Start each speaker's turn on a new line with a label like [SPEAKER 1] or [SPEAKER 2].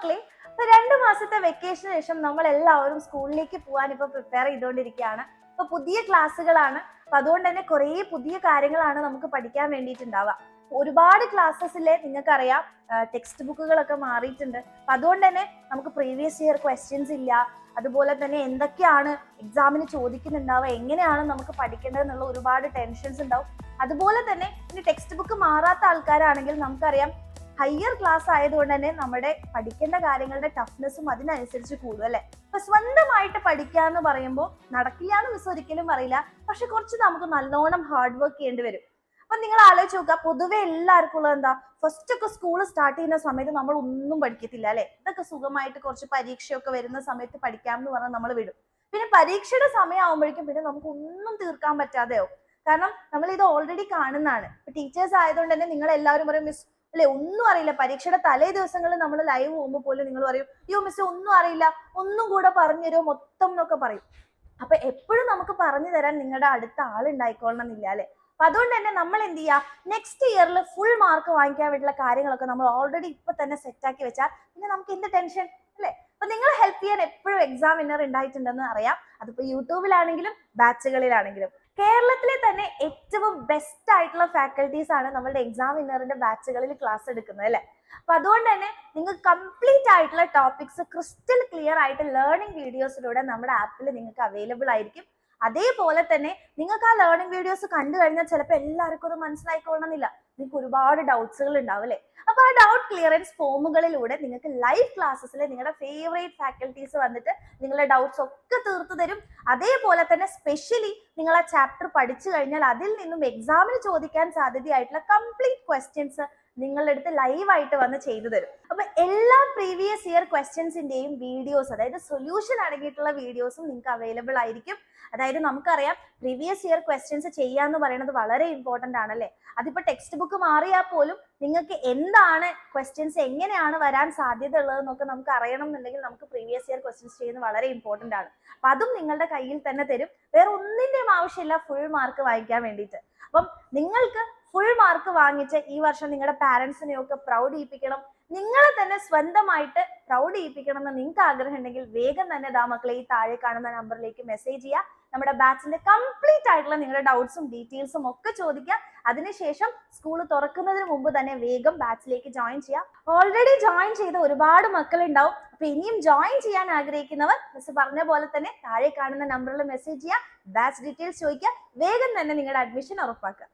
[SPEAKER 1] മക്കളെ, ഇപ്പൊ 2 മാസത്തെ വെക്കേഷന് ശേഷം നമ്മൾ എല്ലാവരും സ്കൂളിലേക്ക് പോകാൻ ഇപ്പൊ പ്രിപ്പയർ ചെയ്തുകൊണ്ടിരിക്കുകയാണ്. ഇപ്പൊ പുതിയ ക്ലാസ്സുകളാണ്. അപ്പൊ അതുകൊണ്ട് തന്നെ കുറെ പുതിയ കാര്യങ്ങളാണ് നമുക്ക് പഠിക്കാൻ വേണ്ടിയിട്ടുണ്ടാവുക. ഒരുപാട് ക്ലാസ്സസിലെ നിങ്ങൾക്കറിയാം ടെക്സ്റ്റ് ബുക്കുകളൊക്കെ മാറിയിട്ടുണ്ട്. അപ്പൊ അതുകൊണ്ട് തന്നെ നമുക്ക് പ്രീവിയസ് ഇയർ ക്വസ്റ്റ്യൻസ് ഇല്ല. അതുപോലെ തന്നെ എന്തൊക്കെയാണ് എക്സാമിന് ചോദിക്കുന്നുണ്ടാവുക, എങ്ങനെയാണ് നമുക്ക് പഠിക്കേണ്ടത് എന്നുള്ള ഒരുപാട് ടെൻഷൻസ് ഉണ്ടാവും. അതുപോലെ തന്നെ ഇനി ടെക്സ്റ്റ് ബുക്ക് മാറാത്ത ആൾക്കാരാണെങ്കിൽ നമുക്കറിയാം ഹയർ ക്ലാസ് ആയതുകൊണ്ട് തന്നെ നമ്മുടെ പഠിക്കേണ്ട കാര്യങ്ങളുടെ ടഫ്നെസ്സും അതിനനുസരിച്ച് കൂടും അല്ലെ. അപ്പൊ സ്വന്തമായിട്ട് പഠിക്കുക എന്ന് പറയുമ്പോൾ നടക്കില്ല എന്ന് മിസ് ഒരിക്കലും പറയില്ല. പക്ഷെ കുറച്ച് നമുക്ക് നല്ലോണം ഹാർഡ് വർക്ക് ചെയ്യേണ്ടി വരും. അപ്പൊ നിങ്ങൾ ആലോചിച്ച് നോക്കുക, പൊതുവെ എല്ലാവർക്കും ഉള്ളത് എന്താ, ഫസ്റ്റ് ഒക്കെ സ്കൂൾ സ്റ്റാർട്ട് ചെയ്യുന്ന സമയത്ത് നമ്മൾ ഒന്നും പഠിക്കത്തില്ല അല്ലെ. ഇതൊക്കെ സുഖമായിട്ട് കുറച്ച് പരീക്ഷയൊക്കെ വരുന്ന സമയത്ത് പഠിക്കാം എന്ന് പറഞ്ഞാൽ നമ്മൾ വിടും. പിന്നെ പരീക്ഷയുടെ സമയം ആവുമ്പോഴേക്കും പിന്നെ നമുക്ക് ഒന്നും തീർക്കാൻ പറ്റാതെയാവും. കാരണം നമ്മൾ ഇത് ഓൾറെഡി കാണുന്നതാണ്. ഇപ്പൊ ടീച്ചേഴ്സ് ആയതുകൊണ്ട് തന്നെ നിങ്ങൾ എല്ലാവരും പറയും മിസ് അല്ലെ ഒന്നും അറിയില്ല. പരീക്ഷയുടെ തലേ ദിവസങ്ങളിൽ നമ്മൾ ലൈവ് പോകുമ്പോൾ പോലും നിങ്ങൾ പറയും അയ്യോ മിസ് ഒന്നും അറിയില്ല, ഒന്നും കൂടെ പറഞ്ഞു തരുമോ മൊത്തം എന്നൊക്കെ പറയും. അപ്പൊ എപ്പോഴും നമുക്ക് പറഞ്ഞു തരാൻ നിങ്ങളുടെ അടുത്ത ആളുണ്ടായിക്കൊള്ളണം എന്നില്ല അല്ലെ. അപ്പൊ അതുകൊണ്ട് തന്നെ നമ്മൾ എന്ത് ചെയ്യുക, നെക്സ്റ്റ് ഇയറിൽ ഫുൾ മാർക്ക് വാങ്ങിക്കാൻ വേണ്ടിയുള്ള കാര്യങ്ങളൊക്കെ നമ്മൾ ഓൾറെഡി ഇപ്പൊ തന്നെ സെറ്റാക്കി വെച്ചാൽ പിന്നെ നമുക്ക് എന്ത് ടെൻഷൻ അല്ലെ. അപ്പൊ നിങ്ങളെ ഹെൽപ്പ് ചെയ്യാൻ എപ്പോഴും എക്സാം വിന്നർ ഉണ്ടായിട്ടുണ്ടെന്ന് അറിയാം. അതിപ്പോ യൂട്യൂബിലാണെങ്കിലും ബാച്ചുകളിലാണെങ്കിലും. കേരളത്തിലെ തന്നെ ഏറ്റവും ബെസ്റ്റ് ആയിട്ടുള്ള ഫാക്കൽറ്റീസ് ആണ് നമ്മളുടെ എക്സാം വിന്നറിന്റെ ബാച്ചുകളിൽ ക്ലാസ് എടുക്കുന്നത് അല്ലെ. അപ്പൊ അതുകൊണ്ട് തന്നെ നിങ്ങൾക്ക് കംപ്ലീറ്റ് ആയിട്ടുള്ള ടോപ്പിക്സ് ക്രിസ്റ്റൽ ക്ലിയർ ആയിട്ട് ലേണിംഗ് വീഡിയോസിലൂടെ നമ്മുടെ ആപ്പിൽ നിങ്ങൾക്ക് അവൈലബിൾ ആയിരിക്കും. അതേപോലെ തന്നെ നിങ്ങൾക്ക് ആ ലേണിംഗ് വീഡിയോസ് കണ്ടു കഴിഞ്ഞാൽ ചിലപ്പോൾ എല്ലാവർക്കും അത് മനസ്സിലായിക്കൊള്ളണമെന്നില്ല. നിങ്ങൾക്ക് ഒരുപാട് ഡൗട്ട്സുകൾ ഉണ്ടാവും അല്ലെ. അപ്പൊ ആ ഡൗട്ട് ക്ലിയറൻസ് ഫോമുകളിലൂടെ നിങ്ങൾക്ക് ലൈവ് ക്ലാസ്സസിൽ നിങ്ങളുടെ ഫേവറേറ്റ് ഫാക്കൽറ്റീസ് വന്നിട്ട് നിങ്ങളുടെ ഡൗട്ട്സ് ഒക്കെ തീർത്തു തരും. അതേപോലെ തന്നെ സ്പെഷ്യലി നിങ്ങൾ ആ ചാപ്റ്റർ പഠിച്ചു കഴിഞ്ഞാൽ അതിൽ നിന്നും എക്സാമിന് ചോദിക്കാൻ സാധ്യതയായിട്ടുള്ള കംപ്ലീറ്റ് ക്വസ്റ്റ്യൻസ് നിങ്ങളുടെ അടുത്ത് ലൈവായിട്ട് വന്ന് ചെയ്തു തരും. അപ്പൊ എല്ലാ പ്രീവിയസ് ഇയർ ക്വസ്റ്റ്യൻസിന്റെയും വീഡിയോസ്, അതായത് സൊല്യൂഷൻ അടങ്ങിയിട്ടുള്ള വീഡിയോസും നിങ്ങൾക്ക് അവൈലബിൾ ആയിരിക്കും. അതായത് നമുക്കറിയാം പ്രീവിയസ് ഇയർ ക്വസ്റ്റ്യൻസ് ചെയ്യാന്ന് പറയുന്നത് വളരെ ഇമ്പോർട്ടന്റ് ആണല്ലേ. അതിപ്പോ ടെക്സ്റ്റ് ബുക്ക് മാറിയാൽ പോലും നിങ്ങൾക്ക് എന്താണ് ക്വസ്റ്റ്യൻസ്, എങ്ങനെയാണ് വരാൻ സാധ്യത ഉള്ളതെന്നൊക്കെ നമുക്ക് അറിയണം എന്നുണ്ടെങ്കിൽ നമുക്ക് പ്രീവിയസ് ഇയർ ക്വസ്റ്റ്യൻസ് ചെയ്യുന്നത് വളരെ ഇമ്പോർട്ടന്റ് ആണ്. അപ്പൊ അതും നിങ്ങളുടെ കയ്യിൽ തന്നെ തരും. വേറെ ഒന്നിന്റെയും ആവശ്യമില്ല ഫുൾ മാർക്ക് വാങ്ങിക്കാൻ വേണ്ടിയിട്ട്. അപ്പം നിങ്ങൾക്ക് ഫുൾ മാർക്ക് വാങ്ങിച്ച് ഈ വർഷം നിങ്ങളുടെ പാരന്റ്സിനെയൊക്കെ പ്രൗഡ് ചെയ്യിപ്പിക്കണം, നിങ്ങളെ തന്നെ സ്വന്തമായിട്ട് പ്രൗഡ് ചെയ്യിപ്പിക്കണം എന്ന് നിങ്ങൾക്ക് ആഗ്രഹം ഉണ്ടെങ്കിൽ വേഗം തന്നെ മക്കളെ ഈ താഴെ കാണുന്ന നമ്പറിലേക്ക് മെസ്സേജ് ചെയ്യുക. നമ്മുടെ ബാച്ചിന്റെ കംപ്ലീറ്റ് ആയിട്ടുള്ള നിങ്ങളുടെ ഡൗട്ട്സും ഡീറ്റെയിൽസും ഒക്കെ ചോദിക്കുക. അതിനുശേഷം സ്കൂൾ തുറക്കുന്നതിന് മുമ്പ് തന്നെ വേഗം ബാച്ചിലേക്ക് ജോയിൻ ചെയ്യുക. ഓൾറെഡി ജോയിൻ ചെയ്ത ഒരുപാട് മക്കൾ ഉണ്ടാവും. അപ്പൊ ഇനിയും ജോയിൻ ചെയ്യാൻ ആഗ്രഹിക്കുന്നവർ മിസ് പറഞ്ഞ പോലെ തന്നെ താഴെ കാണുന്ന നമ്പറിൽ മെസ്സേജ് ചെയ്യുക, ബാച്ച് ഡീറ്റെയിൽസ് ചോദിക്കുക, വേഗം തന്നെ നിങ്ങളുടെ അഡ്മിഷൻ ഉറപ്പാക്കുക.